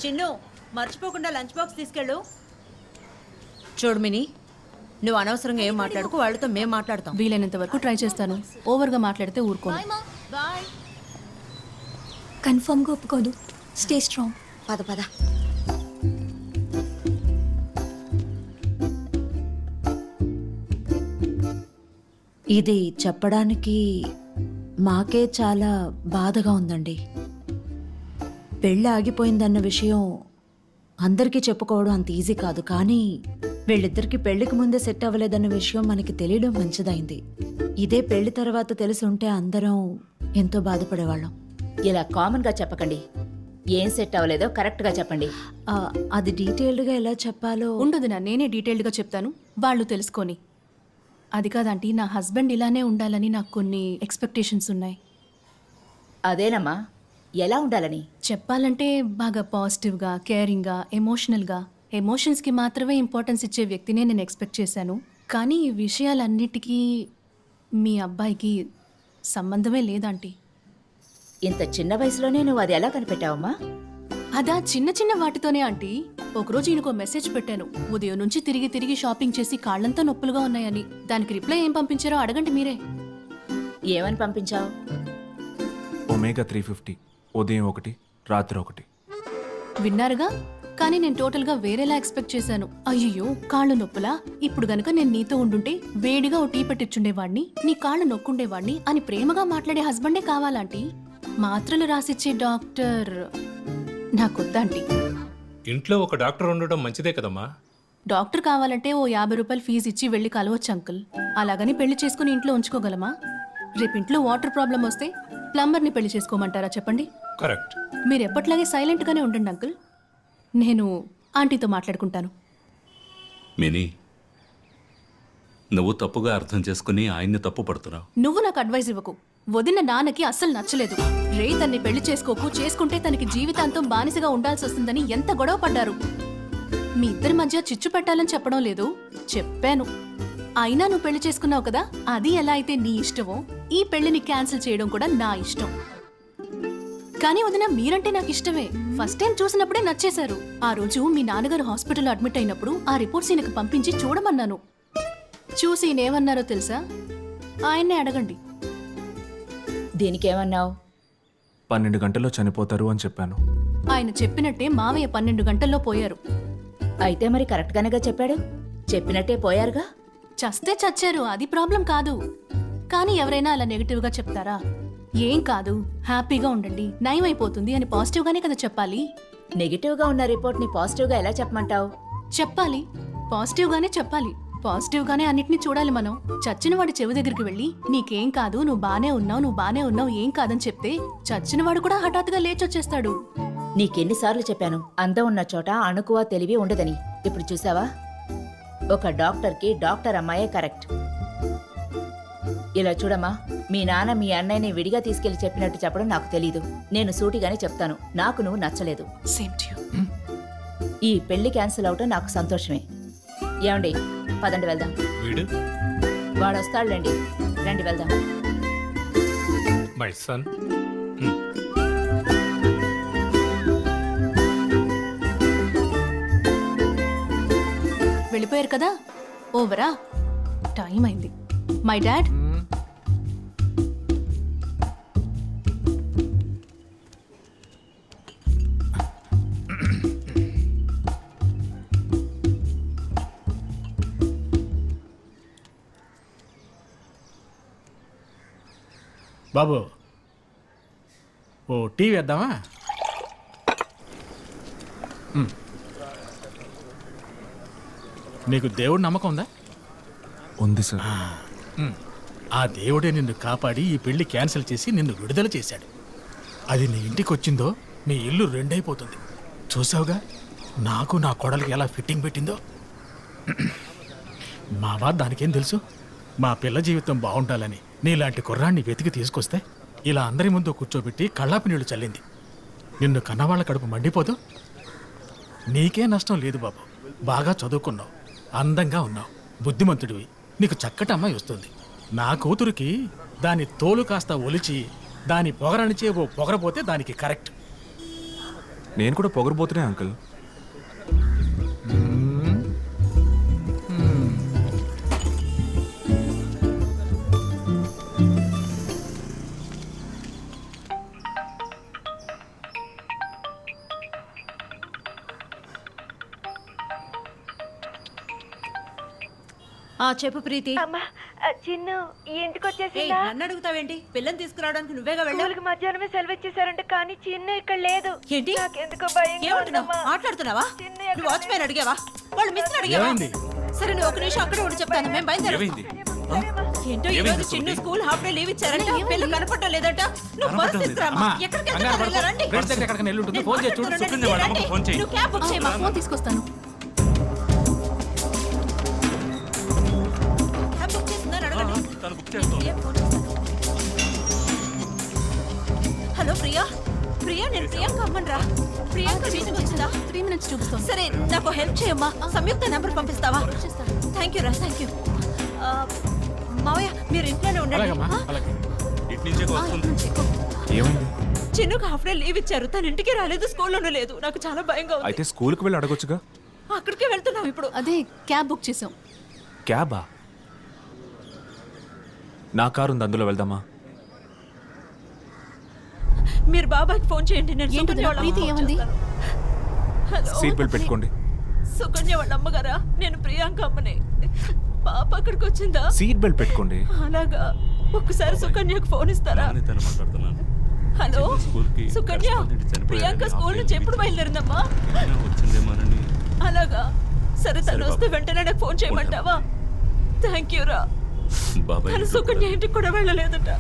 చిన్ను మర్చిపోకుండా lunch box తీసుకెళ్ళు. చూడు మిని, నువ్వు అనవసరంగా ఏం మాట్లాడుకో, వాళ్ళతో మేము మాట్లాడతాం. వీలైనంత వరకు ట్రై చేస్తాను. ఓవర్గా మాట్లాడితే ఊరుకోను. కన్ఫర్మ్గా ఒప్పుకోదు. Stay strong. పద పద. ఇది చెప్పడానికి మాకే చాలా బాధగా ఉందండి. పెళ్ళి ఆగిపోయిందన్న విషయం అందరికీ చెప్పుకోవడం అంత ఈజీ కాదు, కానీ వీళ్ళిద్దరికి పెళ్లికి ముందే సెట్ అవ్వలేదన్న విషయం మనకి తెలియడం మంచిదైంది. ఇదే పెళ్లి తర్వాత తెలిసి ఉంటే అందరం ఎంతో బాధపడేవాళ్ళం. ఇలా కామన్గా చెప్పకండి. ఏం సెట్ అవ్వలేదో కరెక్ట్గా చెప్పండి. అది డీటెయిల్డ్గా ఎలా చెప్పాలో ఉండదు. నేనే డీటెయిల్డ్గా చెప్తాను, వాళ్ళు తెలుసుకొని. అది కాదంటీ, నా హస్బెండ్ ఇలానే ఉండాలని నాకు కొన్ని ఎక్స్పెక్టేషన్స్ ఉన్నాయి. అదేనమ్మా, ఎలా ఉండాలని? చెప్పాలంటే బాగా పాజిటివ్గా, కేరింగ్గా, ఎమోషనల్గా. ఎమోషన్స్కి మాత్రమే ఇంపార్టెన్స్ ఇచ్చే వ్యక్తినే నేను ఎక్స్పెక్ట్ చేశాను. కానీ ఈ విషయాలన్నిటికీ మీ అబ్బాయికి సంబంధమే లేదంటీ. ఇంత చిన్న వయసులోనే నువ్వు అది ఎలా కనిపెట్టావమ్మా? అదా చిన్న చిన్న వాటితోనే ఆంటీ. ఒకరోజు ఈయనకో మెసేజ్ పెట్టాను, ఉదయం నుంచి తిరిగి తిరిగి షాపింగ్ చేసి కాళ్ళంతా నొప్పులుగా ఉన్నాయని. దానికి రిప్లై ఏం పంపించారో అడగండి మీరే. ఏమని పంపించావు? ఒమేగా 350 ఉదయం 1 రాత్రి 1. విన్నారుగా? కానీ నేను టోటల్గా వేరేలా ఎక్స్పెక్ట్ చేశాను. అయ్యో కాళ్ళు నొప్పులా, ఇప్పుడు గనక నేను నీతో ఉండుంటే వేడిగా ఓ టీ పెట్టించుండేవాడిని, నీ కాళ్ళు నొక్కుండేవాడిని అని ప్రేమగా మాట్లాడే హస్బెండే కావాలంటీ. మాత్రలు రాసిచ్చే డాక్టర్ నాకొద్దంటీ. ఇంట్లో ఒక డాక్టర్ ఉండడం మంచిదే కదమ్మా. డాక్టర్ కావాలంటే ఓ 50 రూపాయలు ఫీజు ఇచ్చి వెళ్ళి కలవచ్చు అంకుల్. అలాగని పెళ్లి చేసుకుని ఇంట్లో ఉంచుకోగలమా? రేపు ఇంట్లో వాటర్ ప్రాబ్లం వస్తే ప్లంబర్ని పెళ్లి చేసుకోమంటారా చెప్పండి? కరెక్ట్. మీరు ఎప్పట్లాగే సైలెంట్గానే ఉండండి అంకుల్. నేను ఆంటీతో మాట్లాడుకుంటాను. మినీ, నువ్వు తప్పుగా అర్థం చేసుకుని ఆయన్ని తప్పు పడుతున్నావు. నువ్వు నాకు అడ్వైజ్ ఇవ్వకు. వదిన నాన్నకి అస్సలు నచ్చలేదు. రే తన్ని పెళ్లి చేసుకోకు, చేసుకుంటే తనకి జీవితాంతం బానిసగా ఉండాల్సి వస్తుందని ఎంత గొడవ పడ్డారు. మీ ఇద్దరి మధ్య చిచ్చు పెట్టాలని చెప్పడం లేదు, చెప్పాను. అయినా నువ్వు పెళ్లి చేసుకున్నావు కదా, అది ఎలా అయితే నీ ఇష్టమో ఈ పెళ్లిని క్యాన్సిల్ చేయడం కూడా నా ఇష్టం. కానీ వదిన, మీరంటే నాకు ఇష్టమే. ఫస్ట్ టైం చూసినప్పుడే నచ్చేశారు. ఆ రోజు మీ నాన్నగారు హాస్పిటల్లో అడ్మిట్ అయినప్పుడు ఆ రిపోర్ట్స్ ఈయనకు పంపించి చూడమన్నాను. చూసి ఈయనేమన్నారో తెలుసా? ఆయన్నే అడగండి. దీనికేమన్నావు? 12 గంటల్లో చనిపోతారు అని చెప్పాను. ఆయన చెప్పినట్టే మావయ్య 12 గంటల్లో పోయారు. అయితే మరి కరెక్ట్గానేగా చెప్పాడు. చెప్పినట్టే పోయారుగా. చస్తే చచ్చారు, అది ప్రాబ్లం కాదు. కానీ ఎవరైనా అలా నెగిటివ్గా చెప్తారా? ఏం కాదు, హ్యాపీగా ఉండండి, నయమైపోతుంది అని పాజిటివ్గానే కదా చెప్పాలి. నెగిటివ్గా ఉన్న రిపోర్ట్ని పాజిటివ్గా ఎలా చెప్పమంటావు? చెప్పాలి, పాజిటివ్గానే చెప్పాలి. పాజిటివ్గానే అన్నిటినీ చూడాలి మనం. చచ్చిన వాడి చెవి దగ్గరికి వెళ్ళి నీకేం కాదు, నువ్వు బానే ఉన్నావు, ఏం కాదని చెప్తే చచ్చిన వాడు కూడా హఠాత్తుగా లేచొచ్చేస్తాడు. నీకెన్నిసార్లు చెప్పాను అందం ఉన్న చోట అణుకువ తెలివి ఉండదని. ఇప్పుడు చూసావా? ఒక డాక్టర్కి డాక్టర్ అమ్మాయే కరెక్ట్. ఇలా చూడమ్మా, మీ నాన్న మీ అన్నయ్యని విడిగా తీసుకెళ్లి చెప్పినట్టు చెప్పడం నాకు తెలీదు. నేను సూటిగానే చెప్తాను, నాకు నువ్వు నచ్చలేదు. ఈ పెళ్లి క్యాన్సిల్ అవటం నాకు సంతోషమే. ఏమండి, పదండి వెళ్దాం. వాడు వస్తాడులేండి, రండి వెళ్దాం. My son. వెళ్ళిపోయారు కదా, ఓవరా? టైం అయింది. My dad. బాబు, ఓ టీ వేద్దామా? నీకు దేవుడు నమ్మకం ఉందా? ఉంది సార్. ఆ దేవుడే నిన్ను కాపాడి ఈ పెళ్లి క్యాన్సిల్ చేసి నిన్ను విడుదల చేశాడు. అది నీ ఇంటికి వచ్చిందో నీ ఇల్లు రెండైపోతుంది. చూసావుగా నాకు నా కోడలికి ఎలా ఫిట్టింగ్ పెట్టిందో. మా బాధ దానికేం తెలుసు. మా పిల్ల జీవితం బాగుండాలని నీలాంటి కుర్రాన్ని వెతికి తీసుకొస్తే ఇలా అందరి ముందు కూర్చోబెట్టి కళ్ళాపి నీళ్లు చల్లింది. నిన్ను కన్నవాళ్ల కడుపు మండిపోదు. నీకే నష్టం లేదు బాబు. బాగా చదువుకున్నావు, అందంగా ఉన్నావు, బుద్ధిమంతుడివి. నీకు చక్కటి అమ్మాయి వస్తుంది. నా కూతురికి దాని తోలు కాస్త ఒలిచి దాని పొగరనిచే ఓ పొగరపోతే దానికి కరెక్ట్. నేను కూడా పొగరబోతున్నా అంకుల్. చెప్పు ప్రీతి. అమ్మా చిన్ను ఇంటికి ఏయ్, వచ్చేసిందా? నన్ను అడుగుతావేంటి? పిల్లని తీసుకురావడానికి నువ్వేగా వెళ్ళావు. స్కూల్కి మధ్యాహ్నమే సెలవు ఇచ్చేసారంట, కానీ చిన్ను ఇక్కడ లేదు. ఏంటి? నాకెందుకో భయంగా ఏమంటున్నావు? ఉందమ్మా. మాట్లాడుతున్నావా? చిన్ను నువ్వు ఎక్కడ వాచ్మెన్ అడిగావా? వాళ్ళు మిస్ అడిగావా? ఏమైంది? సరే నువ్వు ఒక నిమిషం అక్కడే ఉండి చెప్తాను. మేము బయలుదేరాం. ఏమైంది? ఏంటో ఈ రోజు చిన్న స్కూల్ హాఫ్ డే లీవ్ ఇచ్చారంట. పిల్లలు కనపడటం లేదంట. నువ్వు బస్ కనపడటం తీసుకురామా. అమ్మా, ఎక్కడికి కంగారు వెళ్తున్నారు? పడకు. రండి. ఫ్రెండ్స్ దగ్గర ఎక్కడికైనా వెళ్ళి ఉంటుంది. ఫోన్ చేసి చూడు. మాట్లాడుతున్నాను. సుకన్య వాళ్ళ అమ్మకు ఫోన్ చేయి. నువ్వు క్యాబ్ బుక్ చేయమా. ఫోన్ తీసుకొస్తాను. క్యాబ్ బుక్ చేసిందని అడగండి. తను బుక్ చేస్తాం. ఏ ఫోన్ చేస్తాను. హలో ప్రియా. ప్రియా, నేను ప్రియాంక అమ్మన్రా. ప్రియాంక మీటింగ్ వచ్చిందా? 3 minutes చూపిస్తాను. సరే నాకు హెల్ప్ చేయమ్మా. సంయుక్త నెంబర్ పంపిస్తావా? చేస్తాను. థ్యాంక్ యూ రా, థ్యాంక్ యూ. మావయ్య మీరు ఇంట్లోనే ఉండండి. అలాగమ్మా, ఆ? అలాగే. ఇటు నుంచే వస్తుంది. ఏమైంది? చిన్నుకు హాఫ్ డే లీవ్ ఇచ్చారు. తన ఇంటికి రాలేదు, స్కూల్లోనూ లేదు. నాకు చాలా భయంగా ఉంది. అయితే స్కూల్కి వెళ్ళి అడగొచ్చుగా. అక్కడికే వెళ్తున్నాం ఇప్పుడు. అదే క్యాబ్ బుక్ చేసాం. క్యాబా? నా కారు ఉంది, అందులో వెళ్దామా? మీరు బాబాకి ఫోన్ చేయండి. నేను ఏంటి సుకన్య వాళ్ళ ప్రీతి అమ్మకి ఏమంది? చేస్తాను. హలో. సీట్ బెల్ట్ పెట్టుకోండి. సుకన్య వాళ్ళ అమ్మగారా? నేను ప్రియాంక అమ్మని. పాప అక్కడికి వచ్చిందా? సీట్ బెల్ట్ పెట్టుకోండి. అలాగా. ఒక్కసారి సుకన్యకు ఫోన్ ఇస్తారా? నానే తను మాట్లాడుతున్నాను. హలో చిన్న స్కూల్కి సుకన్య. కరెస్పాండెంట్ చనిపోయారని ప్రియాంక స్కూల్ ఆఫీస్కి నుంచి ఎప్పుడు బయలుదేరిందమ్మా? అయినా వచ్చిందేమోనని. అలాగా. సరే తను సరే వస్తే బాబు. వెంటనే నాకు ఫోన్ చేయమంటావా? థ్యాంక్ యూ రా. బాబాయ్ తను ఇంట్లో సుకన్య కూడా- ఇంటికి కూడా వెళ్ళలేదట.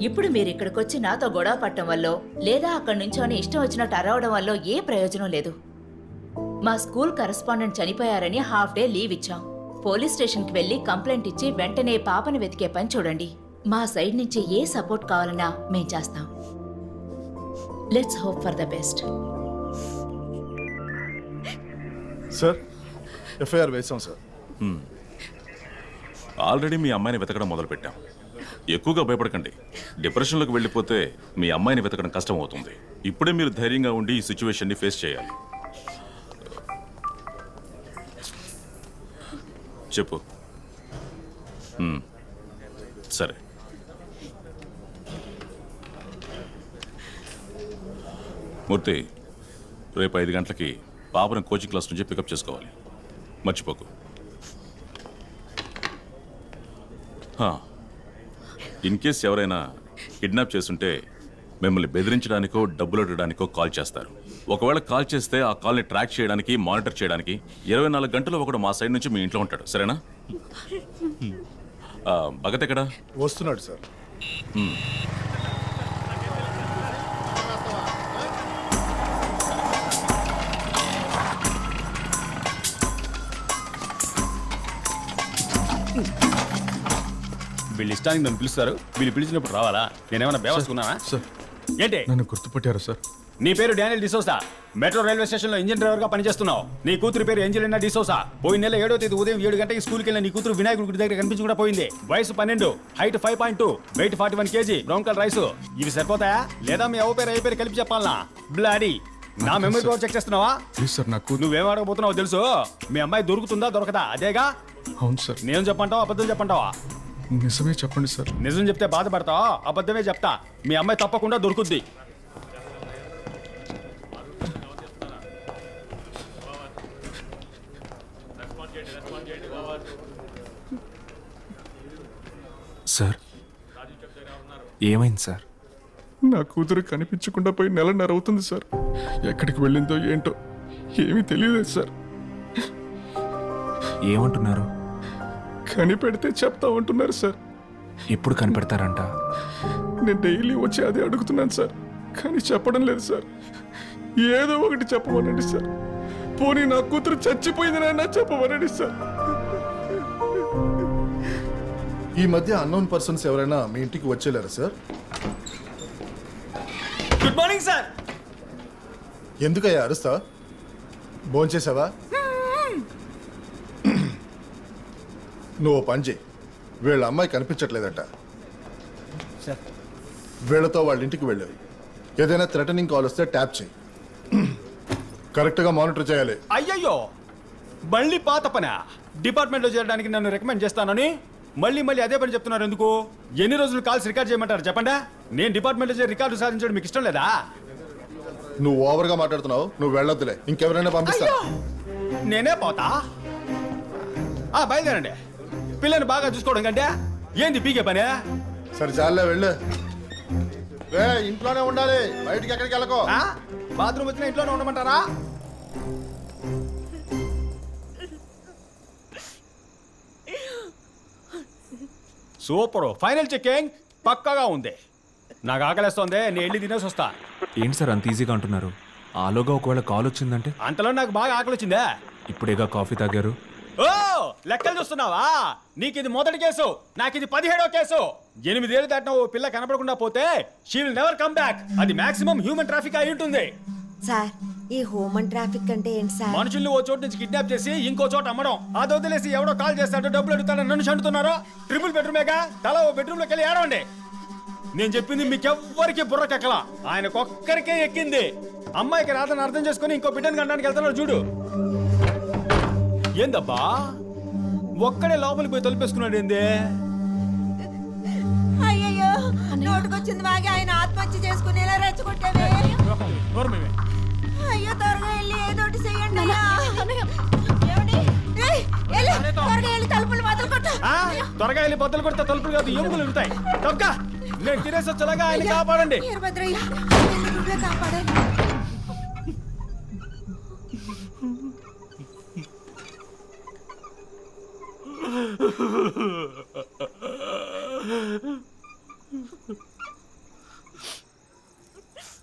ఇప్పుడు మీరు ఇక్కడికి వచ్చి నాతో గొడవ పట్టడం వల్ల లేదా అక్కడి నుంచోని ఇష్టం వచ్చినట్టు అరవడం వల్ల ఏ ప్రయోజనం లేదు. మా స్కూల్ కరెస్పాండెంట్ చనిపోయారని హాఫ్ డే లీవ్ ఇచ్చాం. పోలీస్ స్టేషన్కి వెళ్ళి కంప్లైంట్ ఇచ్చి వెంటనే పాపని వెతికే పని చూడండి. మా సైడ్ నుంచి ఏ సపోర్ట్ కావాలన్నా మేం చేస్తాం. Let's hope for the best. Sir FIR వేసాం సార్. ఆల్రెడీ మీ అమ్మాయిని వెతకడం మొదలుపెట్టాం. ఎక్కువగా భయపడకండి. డిప్రెషన్లోకి వెళ్ళిపోతే మీ అమ్మాయిని వెతకడం కష్టం అవుతుంది. ఇప్పుడే మీరు ధైర్యంగా ఉండి ఈ సిచ్యువేషన్ని ఫేస్ చేయాలి. చెప్పు. సరే. మూర్తి, రేపు 5 గంటలకి పాపను కోచింగ్ క్లాస్ నుంచి పికప్ చేసుకోవాలి. మర్చిపోకు. ఇన్ కేస్ ఎవరైనా కిడ్నాప్ చేస్తుంటే మిమ్మల్ని బెదిరించడానికో డబ్బులు అడగడానికో కాల్ చేస్తారు. ఒకవేళ కాల్ చేస్తే ఆ కాల్ని ట్రాక్ చేయడానికి, మానిటర్ చేయడానికి 24 గంటలు ఒకడు మా సైడ్ నుంచి మీ ఇంట్లో ఉంటాడు. సరేనా? భగత్ ఎక్కడా? వస్తున్నాడు సార్. వీళ్ళు ఇష్టానికి నన్ను పిలుస్తారు. వీళ్ళు పిలిచినప్పుడు రావాలా? నేనేమన్నా బేవసుకున్నానా? సార్ ఏంటి? నన్ను గుర్తుపట్టారా సార్? నీ పేరు డానియల్ డిసోసా. మెట్రో రైల్వే స్టేషన్లో ఇంజిన్ డ్రైవర్గా పనిచేస్తున్నావు. నీ కూతురు పేరు ఏంజెలినా డిసోసా. పోయిన నెల 7వ తేదీ ఉదయం 7 గంటకి స్కూల్కి వెళ్ళిన నీ కూతురు వినాయకుడి గుడి దగ్గర కనిపించి కూడా పోయింది. వయసు 12, height 5.2, weight 41 kg, brown colour rice. ఇవి సరిపోతాయా లేదా మీ అవ్వ పేరు అయ్య పేరు కలిపి చెప్పాలనా? బ్లాడీ. నా మెమరీ పవర్ చెక్ చేస్తున్నావా? ప్లీజ్ సార్, నాకు నువ్వేం అడగబోతున్నావు తెలుసు? మీ అమ్మాయి దొరుకుతుందా దొరకదా అదేగా? అవును సార్. నేను చెప్పంటావా అబద్ధం చెప్పంటావా? నిజమే చెప్పండి సార్. నిజం చెప్తే బాధపడతావా? అబద్ధమే చెప్తా. మీ అమ్మాయి తప్పకుండా దొరుకుద్ది. సార్, ఏమైంది సార్? నా కూతురు కనిపించకుండా పోయి 1.5 నెలలు అవుతుంది సార్. ఎక్కడికి వెళ్ళిందో ఏంటో ఏమీ తెలియలేదు సార్. ఏమంటున్నారు? కనిపెడితే చెప్తా ఉంటున్నారు సార్. ఎప్పుడు కనిపెడతారంట? నేను డైలీ వచ్చి అదే అడుగుతున్నాను సార్, కానీ చెప్పడం లేదు సార్. ఏదో ఒకటి చెప్పమనండి సార్. పోనీ నా కూతురు చచ్చిపోయిందని చెప్పమనండి సార్. ఈ మధ్య అన్నోన్ పర్సన్స్ ఎవరైనా మీ ఇంటికి వచ్చేలేరా సార్? Good morning sir. ఎందుకయ్యా అరుస్తా? భోంచేసావా? నువ్వు పని చేయి. వీళ్ళ అమ్మాయి కనిపించట్లేదట. వీళ్ళతో వాళ్ళ ఇంటికి వెళ్ళు. ఏదైనా థ్రెటనింగ్ కాల్ వస్తే ట్యాప్ చేయి. కరెక్ట్గా మానిటర్ చేయాలి. అయ్యయ్యో, మళ్ళీ పాత పనా? డిపార్ట్మెంట్లో చేరడానికి నన్ను రికమెండ్ చేస్తానని మళ్ళీ మళ్ళీ అదే పని చెప్తున్నారు ఎందుకు? ఎన్ని రోజులు కాల్స్ రికార్డ్ చేయమంటారు చెప్పండి? నేను డిపార్ట్మెంట్లో చేరి రికార్డు సాధించడం మీకు ఇష్టం లేదా? నువ్వు ఓవర్గా మాట్లాడుతున్నావు. నువ్వు వెళ్ళొద్దులే, ఇంకెవరైనా పంపిస్తా. నేనే పోతా. బయలుదేరండి. పిల్లని బాగా చూసుకోవడం కంటే ఏంది పీకే పనే? సరే చాలే వెళ్ళు. ఇంట్లోనే ఉండాలి, బయటికి ఎక్కడికి వెళ్ళకో. బాత్రూమ్ వచ్చిన ఇంట్లోనే ఉండమంటారా? సూపర్. ఫైనల్ చెకింగ్ పక్కాగా ఉంది. నాకు ఆకలేస్తోంది, నేను వెళ్ళి తినేసి వస్తా. ఏంటి సార్ అంత ఈజీగా అంటున్నారు? ఆలోగా ఒకవేళ కాల్ వచ్చిందంటే? అంతలో నాకు బాగా ఆకలి వచ్చిందే. ఇప్పుడేగా కాఫీ తాగారు. ఓ, లెక్కలు చూస్తున్నావా? నీకు ఇది మొదటి కేసు, నాకు ఇది 17వ కేసు. 8 ఏళ్ళు దాటిన ఓ పిల్ల కనపడకుండా పోతే she will never come back. అది మాక్సిమం హ్యూమన్ ట్రాఫిక్ అయి ఉంటుంది. సార్, ఈ హ్యూమన్ ట్రాఫిక్ అంటే ఏంటి సార్? మనుషుల్ని ఓ చోటు నుంచి కిడ్నాప్ చేసి ఇంకో చోట అమ్మడం. అది వదిలేసి ఎవడో కాల్ చేస్తాడో డబ్బులు అడుగుతాడో నన్ను చండుతున్నారో. ట్రిపుల్ బెడ్రూమేగా, తల ఓ బెడ్రూమ్ లోకి వెళ్ళి ఏడవండి. నేను చెప్పింది మీకెవ్వరికి బుర్రకెక్కలా, ఆయనకొక్కరికే ఎక్కింది. అమ్మాయికి రాదని అర్థం చేసుకుని ఇంకో బిడ్డను కనడానికి వెళ్తున్నాడు చూడు. ఏందబ్బా ఒక్కడే లోపలికి పోయి తలుపేసుకున్నాడు ఏంది? అయ్యయ్యో, నోటుకొచ్చింది బాగా ఆయన ఆత్మహత్య చేసుకునేలా రెచ్చగొట్టావే. అయ్యో, త్వరగా వెళ్ళి ఏదోటి చెయ్యండి. త్వరగా వెళ్ళి తలుపులు బద్దలు కొట్టు. త్వరగా వెళ్ళి బద్దలు కొడితే తలుపులు కాదు ఎముకలు ఉంటాయి. తొక్క, నేను తినేసి వచ్చేలాగా ఆయన కాపాడండి. వీరభద్రయ్య, కాపాడండి.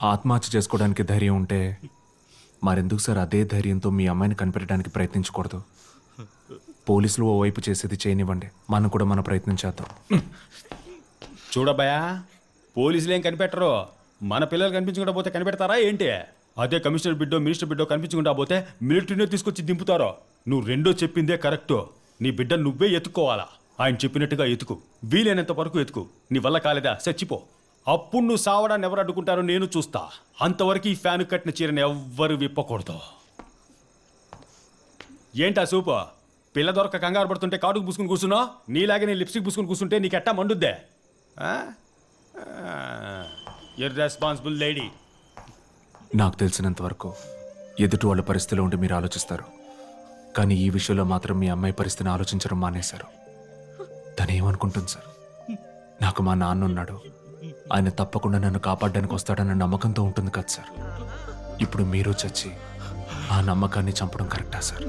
ఆత్మహత్య చేసుకోవడానికి ధైర్యం ఉంటే మరెందుకు సార్ అదే ధైర్యంతో మీ అమ్మాయిని కనిపెట్టడానికి ప్రయత్నించకూడదు? పోలీసులు ఓవైపు చేసేది చేయనివ్వండి, మనం కూడా మన ప్రయత్నం చేద్దాం. చూడబ్బాయా, పోలీసులు ఏం కనిపెట్టరు. మన పిల్లలు కనిపించకుండా పోతే కనిపెడతారా ఏంటి? అదే కమిషనర్ బిడ్డో మినిస్టర్ బిడ్డో కనిపించకుండా పోతే మిలిటరీనే తీసుకొచ్చి దింపుతారో. నువ్వు రెండో చెప్పిందే కరెక్టు. నీ బిడ్డ నువ్వే ఎత్తుకోవాలా. ఆయన చెప్పినట్టుగా ఎతుకు, వీలైనంత వరకు ఎతుకు. నీ వల్ల కాలేదా చచ్చిపో. అప్పుడు నువ్వు సావడాన్ని ఎవరు అడ్డుకుంటారో నేను చూస్తా. అంతవరకు ఈ ఫ్యాన్ కట్టిన చీరని ఎవ్వరు విప్పకూడదు. ఏంటా సూపు? పిల్ల దొరక కంగారు పడుతుంటే కాటుకు పూసుకుని కూర్చున్నావు. నీలాగే నేను లిప్స్టిక్ పూసుకుని కూర్చుంటే నీకు ఎట్టా మండుద్దే? Irresponsible lady. నాకు తెలిసినంత వరకు ఎదుటి వాళ్ళ పరిస్థితిలో ఉండి మీరు ఆలోచిస్తారు, కానీ ఈ విషయంలో మాత్రం మీ అమ్మాయి పరిస్థితిని ఆలోచించడం మానేశారు. తను ఏమనుకుంటుంది సార్? నాకు మా నాన్న ఉన్నాడు, ఆయన తప్పకుండా నన్ను కాపాడడానికి వస్తాడన్న నమ్మకంతో ఉంటుంది కదా సార్. ఇప్పుడు మీరు చచ్చి ఆ నమ్మకాన్ని చంపడం కరెక్టా సార్?